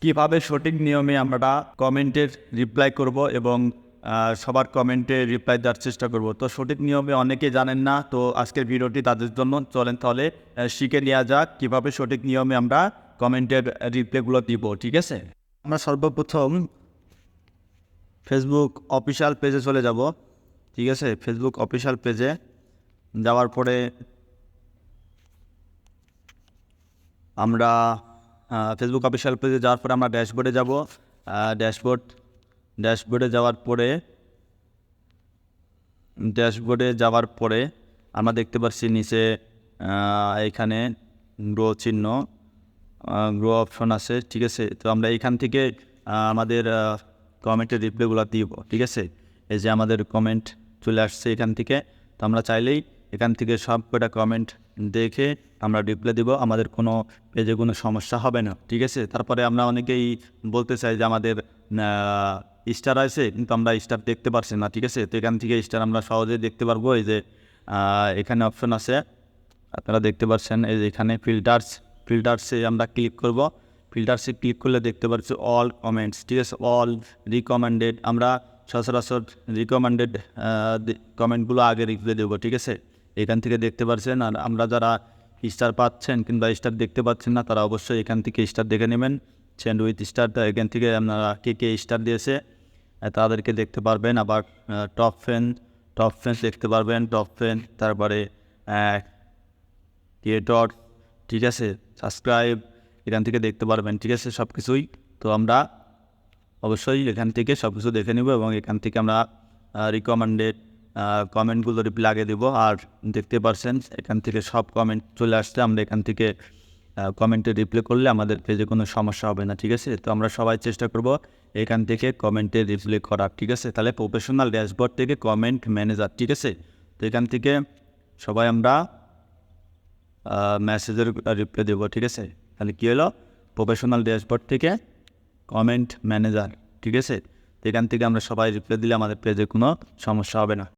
কিভাবে সঠিক নিয়মে আমরা কমেন্টের রিপ্লাই করব এবং সবার কমেন্টে রিপ্লাই দেওয়ার চেষ্টা করব। তো সঠিক নিয়মে অনেকে জানেন না, তো আজকের ভিডিওটি তাদের জন্য। চলেন তাহলে শিখে নেওয়া যাক কীভাবে সঠিক নিয়মে আমরা কমেন্টের রিপ্লাইগুলো দিব। ঠিক আছে, আমরা সর্বপ্রথম ফেসবুক অফিসিয়াল পেজে চলে যাব। ঠিক আছে, ফেসবুক অফিসিয়াল পেজে যাওয়ার পরে আমরা ফেসবুক অফিসিয়াল পেজে যাওয়ার পরে আমরা ড্যাশবোর্ডে যাব। ড্যাশবোর্ডে যাওয়ার পরে আমরা দেখতে পাচ্ছি নিচে এখানে গ্রো অপশন আছে। ঠিক আছে, তো আমরা এইখান থেকে আমাদের কমেন্টের রিপ্লাইগুলো দিব। ঠিক আছে, এই যে আমাদের কমেন্ট চলে আসছে এখান থেকে। তো আমরা চাইলেই এখান থেকে সব কটা কমেন্ট দেখে আমরা রিপ্লাই দিব, আমাদের কোনো পেজে কোনো সমস্যা হবে না। ঠিক আছে, তারপরে আমরা অনেকেই বলতে চাই যে আমাদের স্টার আছে কিন্তু আমরা স্টার দেখতে পারছি না। ঠিক আছে, তো এখান থেকে স্টার আমরা সহজেই দেখতে পারবো। এই যে এখানে অপশন আছে, আপনারা দেখতে পাচ্ছেন। এই যে এখানে ফিল্টার্সে আমরা ক্লিক করব। ফিল্টার্সে ক্লিক করলে দেখতে পাচ্ছি অল কমেন্টস। ঠিক আছে, অল রিকমেন্ডেড, আমরা সচরাচর রিকমেন্ডেড কমেন্টগুলো আগে রিপ্লাই দেবো। ঠিক আছে, এখান থেকে দেখতে পাচ্ছেন। আর আমরা যারা স্টার পাচ্ছেন কিংবা স্টার দেখতে পাচ্ছেন না, তারা অবশ্যই এখান থেকে স্টার দেখে নেবেন। সেন্ড উইথ স্টার, এখান থেকে আপনারা কে স্টার দিয়েছে তাদেরকে দেখতে পারবেন। আবার টপ ফ্রেন্ডস দেখতে পারবেন, তারপরে ক্রিয়েটর, ঠিক আছে, সাবস্ক্রাইব, এখান থেকে দেখতে পারবেন। ঠিক আছে, সব কিছুই। তো আমরা অবশ্যই এখান থেকে সব কিছু দেখে নেব এবং এখান থেকে আমরা রিকমেন্ডেড কমেন্টগুলো রিপ্লাই লাগিয়ে দেবো। আর দেখতে পারছেন এখান থেকে সব কমেন্ট চলে আসছে। আমরা এখান থেকে কমেন্টে রিপ্লাই করলে আমাদের পেজে কোনো সমস্যা হবে না। ঠিক আছে, তো আমরা সবাই চেষ্টা করব এখান থেকে কমেন্টে রিপ্লাই করার। ঠিক আছে, তাহলে প্রফেশনাল ড্যাশবোর্ড থেকে কমেন্ট ম্যানেজার। ঠিক আছে, তো এখান থেকে সবাই আমরা মেসেজের রিপ্লাই দেবো। ঠিক আছে, তাহলে কী হলো, প্রফেশনাল ড্যাশবোর্ড থেকে কমেন্ট ম্যানেজার। ঠিক আছে, তো এখান থেকে আমরা সবাই রিপ্লাই দিলে আমাদের পেজে কোনো সমস্যা হবে না।